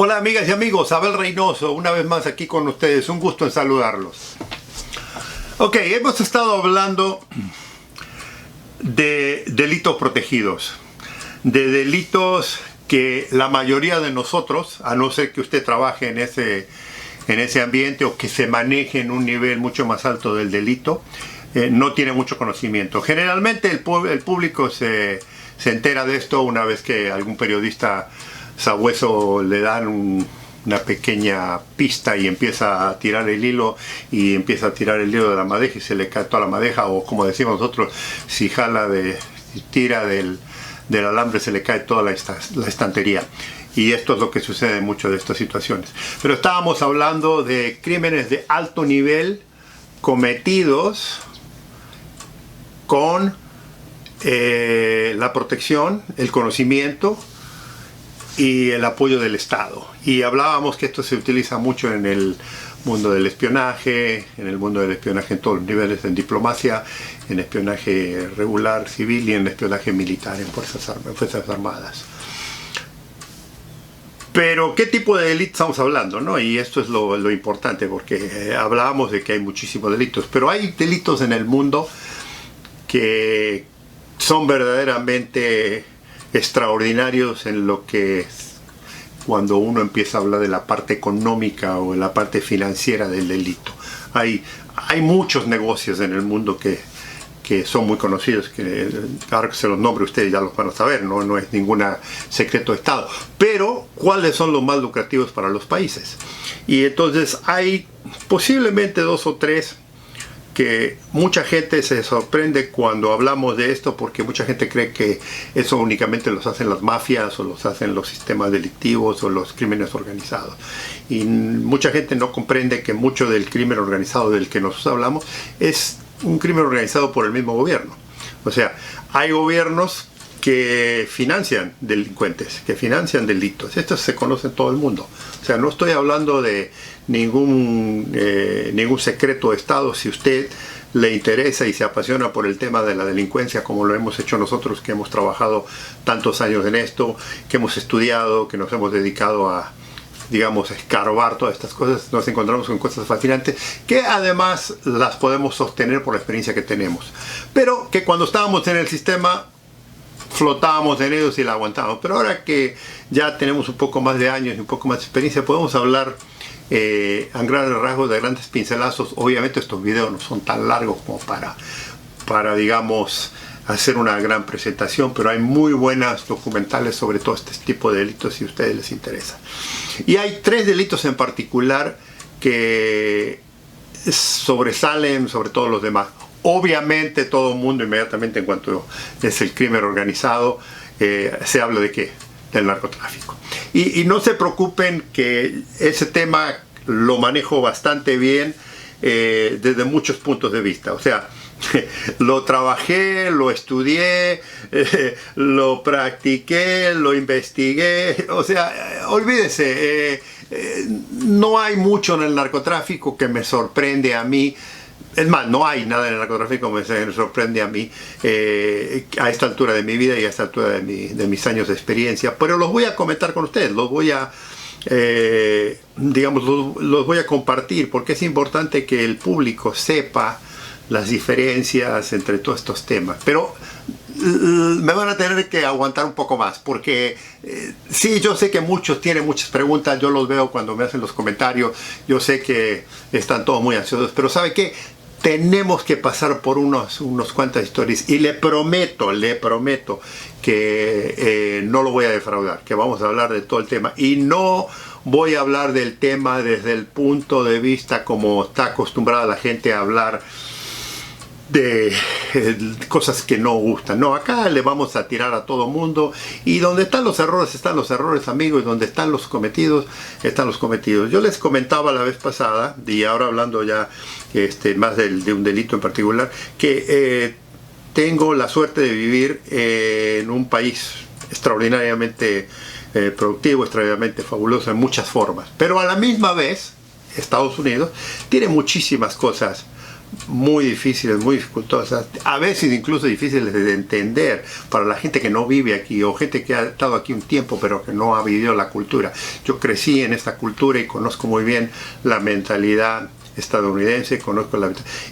Hola amigas y amigos, Abel Reynoso, una vez más aquí con ustedes, un gusto en saludarlos. Ok, hemos estado hablando de delitos protegidos, de delitos que la mayoría de nosotros, a no ser que usted trabaje en ese ambiente o que se maneje en un nivel mucho más alto del delito, no tiene mucho conocimiento. Generalmente el público se entera de esto una vez que algún periodista sabueso le dan una pequeña pista y empieza a tirar el hilo de la madeja y se le cae toda la madeja, o como decimos nosotros, si tira del alambre se le cae toda la estantería. Y esto es lo que sucede en muchas de estas situaciones. Pero estábamos hablando de crímenes de alto nivel cometidos con la protección, el conocimiento y el apoyo del Estado. Y hablábamos que esto se utiliza mucho en el mundo del espionaje, en todos los niveles, en diplomacia, en espionaje regular, civil, y en espionaje militar, en fuerzas armadas. Pero, ¿qué tipo de delito estamos hablando, no? Y esto es lo importante, porque hablábamos de que hay muchísimos delitos, pero hay delitos en el mundo que son verdaderamente extraordinarios en lo que cuando uno empieza a hablar de la parte económica o de la parte financiera del delito. Hay muchos negocios en el mundo que son muy conocidos, que ahora que se los nombre ustedes ya los van a saber, no es ningún secreto de Estado. Pero, ¿cuáles son los más lucrativos para los países? Y entonces hay posiblemente 2 o 3 que mucha gente se sorprende cuando hablamos de esto, porque mucha gente cree que eso únicamente los hacen las mafias o los hacen los sistemas delictivos o los crímenes organizados. Y mucha gente no comprende que mucho del crimen organizado del que nosotros hablamos es un crimen organizado por el mismo gobierno. O sea, hay gobiernos que financian delincuentes, que financian delitos. Esto se conoce en todo el mundo. O sea, no estoy hablando de ningún secreto de Estado. Si usted le interesa y se apasiona por el tema de la delincuencia, como lo hemos hecho nosotros, que hemos trabajado tantos años en esto, que hemos estudiado, que nos hemos dedicado a, digamos, escarbar todas estas cosas, nos encontramos con cosas fascinantes que además las podemos sostener por la experiencia que tenemos, pero que cuando estábamos en el sistema flotábamos en ellos y la aguantábamos. Pero ahora que ya tenemos un poco más de años y un poco más de experiencia, podemos hablar a grandes rasgos, de grandes pincelazos. Obviamente estos videos no son tan largos como para digamos, hacer una gran presentación, pero hay muy buenas documentales sobre todo este tipo de delitos si a ustedes les interesa. Y hay 3 delitos en particular que sobresalen sobre todos los demás. Obviamente todo el mundo inmediatamente, en cuanto es el crimen organizado, se habla de ¿qué? Del narcotráfico. Y no se preocupen, que ese tema lo manejo bastante bien desde muchos puntos de vista. O sea, lo trabajé, lo estudié, lo practiqué, lo investigué. O sea, olvídese, no hay mucho en el narcotráfico que me sorprende a mí. Es más, no hay nada en el narcotráfico que me sorprende a mí a esta altura de mi vida y a esta altura de mis años de experiencia. Pero los voy a comentar con ustedes, los voy a compartir, porque es importante que el público sepa las diferencias entre todos estos temas. Pero me van a tener que aguantar un poco más, porque sí, yo sé que muchos tienen muchas preguntas, yo los veo cuando me hacen los comentarios, yo sé que están todos muy ansiosos, pero ¿sabe qué? Tenemos que pasar por unos cuantas historias, y le prometo que no lo voy a defraudar, que vamos a hablar de todo el tema, y no voy a hablar del tema desde el punto de vista como está acostumbrada la gente a hablar de cosas que no gustan. No, acá le vamos a tirar a todo mundo, y donde están los errores, amigos, y donde están los cometidos, están los cometidos. Yo les comentaba la vez pasada, y ahora hablando ya más de un delito en particular, que tengo la suerte de vivir en un país extraordinariamente productivo, extraordinariamente fabuloso en muchas formas, pero a la misma vez Estados Unidos tiene muchísimas cosas muy difíciles, muy dificultosas, a veces incluso difíciles de entender para la gente que no vive aquí o gente que ha estado aquí un tiempo pero que no ha vivido la cultura. Yo crecí en esta cultura y conozco muy bien la mentalidad estadounidense,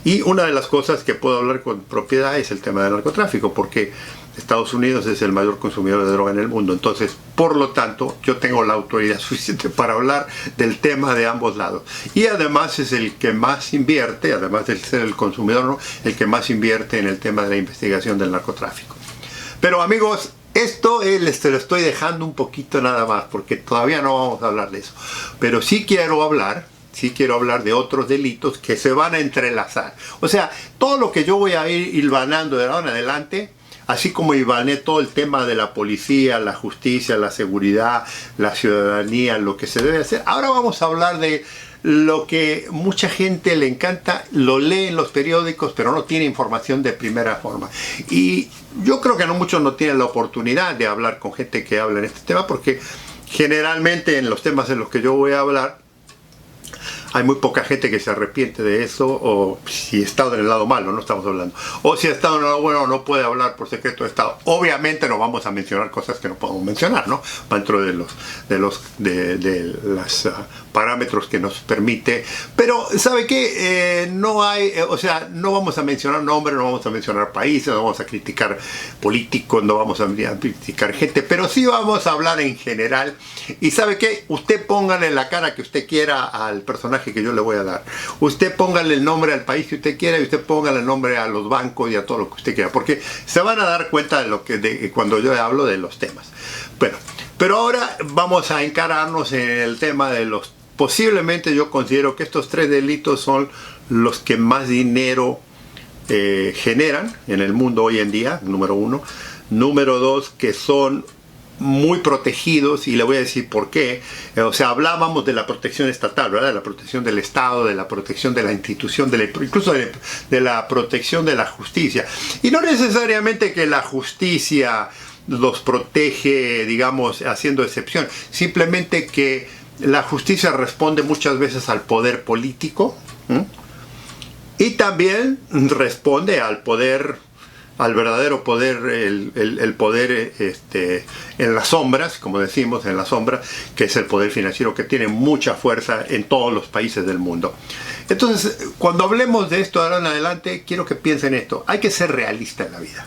y una de las cosas que puedo hablar con propiedad es el tema del narcotráfico, porque Estados Unidos es el mayor consumidor de droga en el mundo. Entonces, por lo tanto, yo tengo la autoridad suficiente para hablar del tema de ambos lados. Y además es el que más invierte, además de ser el consumidor, ¿no?, el que más invierte en el tema de la investigación del narcotráfico. Pero amigos, esto les lo estoy dejando un poquito nada más, porque todavía no vamos a hablar de eso. Pero sí quiero hablar de otros delitos que se van a entrelazar. O sea, todo lo que yo voy a ir hilvanando de ahora en adelante, así como hilvané todo el tema de la policía, la justicia, la seguridad, la ciudadanía, lo que se debe hacer, ahora vamos a hablar de lo que mucha gente le encanta, lo lee en los periódicos, pero no tiene información de primera forma. Y yo creo que muchos no tienen la oportunidad de hablar con gente que habla en este tema, porque generalmente en los temas en los que yo voy a hablar, hay muy poca gente que se arrepiente de eso, o si ha estado en el lado malo, no estamos hablando, o si ha estado en el lado bueno, no puede hablar por secreto de Estado. Obviamente no vamos a mencionar cosas que no podemos mencionar, ¿no?, dentro de los parámetros que nos permite. Pero ¿sabe qué? No hay, o sea, no vamos a mencionar nombres, no vamos a mencionar países, no vamos a criticar políticos, no vamos a criticar gente, pero sí vamos a hablar en general. Y ¿sabe qué? Usted póngale la cara que usted quiera al personaje que yo le voy a dar. Usted póngale el nombre al país que usted quiera y usted póngale el nombre a los bancos y a todo lo que usted quiera, porque se van a dar cuenta de cuando yo hablo de los temas. Bueno, pero ahora vamos a encararnos en el tema de los... Posiblemente yo considero que estos tres delitos son los que más dinero generan en el mundo hoy en día, número uno. Número dos, que son muy protegidos, y le voy a decir por qué. O sea, hablábamos de la protección estatal, ¿verdad? De la protección del Estado, de la protección de la institución, incluso de la protección de la justicia. Y no necesariamente que la justicia los protege, digamos, haciendo excepción. Simplemente que la justicia responde muchas veces al poder político, y también responde al poder, al verdadero poder, el poder en las sombras, como decimos, en las sombras, que es el poder financiero, que tiene mucha fuerza en todos los países del mundo. Entonces, cuando hablemos de esto ahora en adelante, quiero que piensen esto: hay que ser realista en la vida,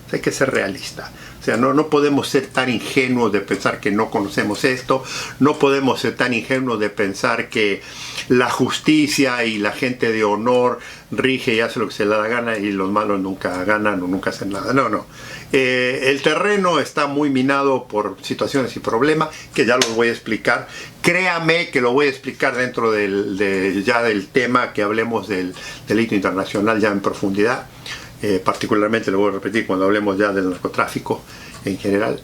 hay que ser realista. O sea, no podemos ser tan ingenuos de pensar que no conocemos esto, no podemos ser tan ingenuos de pensar que la justicia y la gente de honor rige y hace lo que se le da gana y los malos nunca ganan o nunca hacen nada. No. El terreno está muy minado por situaciones y problemas que ya los voy a explicar. Créame que lo voy a explicar dentro ya del tema que hablemos del delito internacional ya en profundidad. Particularmente, lo voy a repetir, cuando hablemos ya del narcotráfico en general,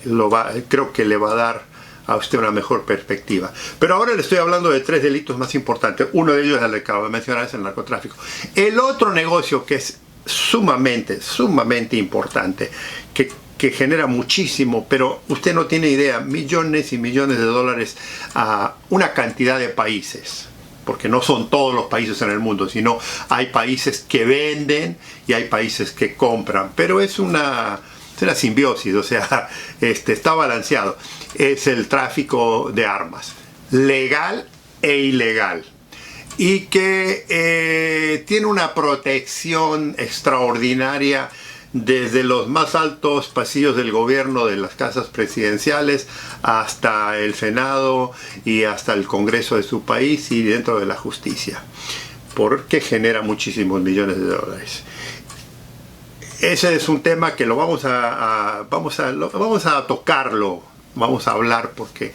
creo que le va a dar a usted una mejor perspectiva. Pero ahora le estoy hablando de tres delitos más importantes. Uno de ellos, el que acabo de mencionar, es el narcotráfico. El otro negocio que es sumamente importante, que genera muchísimo, pero usted no tiene idea, millones y millones de dólares a una cantidad de países. Porque no son todos los países en el mundo, sino hay países que venden y hay países que compran. Pero es una simbiosis, o sea, está balanceado. Es el tráfico de armas, legal e ilegal. Y que tiene una protección extraordinaria desde los más altos pasillos del gobierno, de las casas presidenciales, hasta el Senado y hasta el Congreso de su país y dentro de la justicia, porque genera muchísimos millones de dólares. Ese es un tema que vamos a tocarlo, vamos a hablar, porque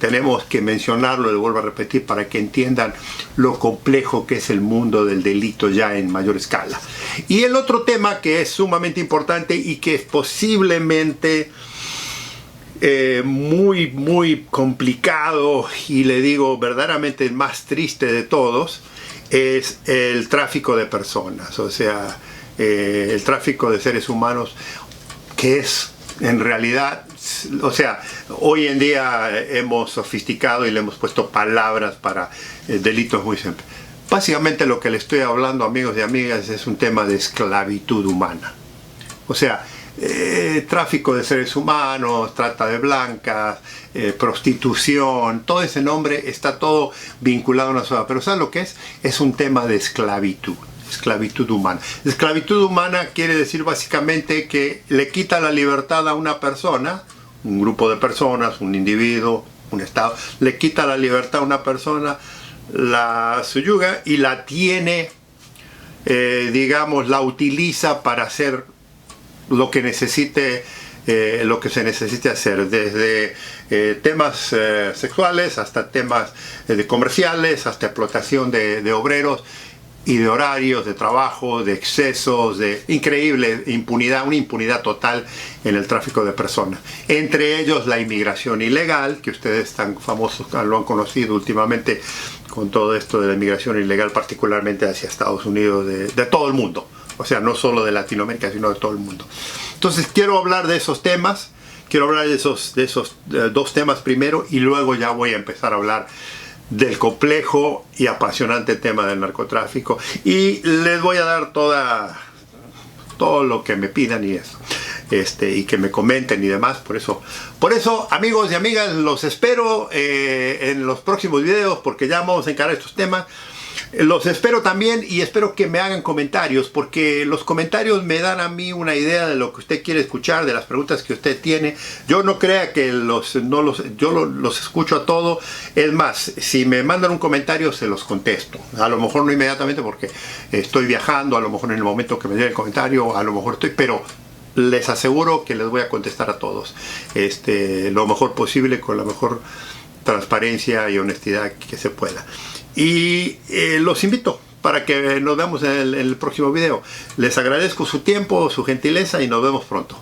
tenemos que mencionarlo, le vuelvo a repetir, para que entiendan lo complejo que es el mundo del delito ya en mayor escala. Y el otro tema que es sumamente importante y que es posiblemente muy complicado, y le digo verdaderamente el más triste de todos, es el tráfico de personas, o sea, el tráfico de seres humanos, que es en realidad, o sea, hoy en día hemos sofisticado y le hemos puesto palabras para delitos muy simples. Básicamente lo que le estoy hablando, amigos y amigas, es un tema de esclavitud humana. O sea, tráfico de seres humanos, trata de blancas, prostitución, todo ese nombre está todo vinculado a una sola. Pero ¿sabes lo que es? Es un tema de esclavitud. Esclavitud humana. Esclavitud humana quiere decir básicamente que le quita la libertad a una persona, un grupo de personas, un individuo, un estado, le quita la libertad a una persona, la subyuga y la tiene, digamos, la utiliza para hacer lo que necesite, lo que se necesite hacer, desde temas sexuales hasta temas comerciales, hasta explotación de obreros y de horarios, de trabajo, de excesos, de increíble impunidad, una impunidad total en el tráfico de personas. Entre ellos la inmigración ilegal, que ustedes tan famosos lo han conocido últimamente con todo esto de la inmigración ilegal, particularmente hacia Estados Unidos, de todo el mundo. O sea, no solo de Latinoamérica, sino de todo el mundo. Entonces quiero hablar de esos temas, quiero hablar de esos dos temas primero y luego ya voy a empezar a hablar del complejo y apasionante tema del narcotráfico y les voy a dar todo lo que me pidan y eso, y que me comenten y demás. Por eso amigos y amigas, los espero en los próximos videos, porque ya vamos a encarar estos temas. Los espero también y espero que me hagan comentarios, porque los comentarios me dan a mí una idea de lo que usted quiere escuchar, de las preguntas que usted tiene. Yo no crea que yo los escucho a todo. Es más, si me mandan un comentario se los contesto. A lo mejor no inmediatamente porque estoy viajando, a lo mejor en el momento que me llegue el comentario, a lo mejor pero les aseguro que les voy a contestar a todos lo mejor posible, con la mejor transparencia y honestidad que se pueda. Y los invito para que nos veamos en el próximo video. Les agradezco su tiempo, su gentileza y nos vemos pronto.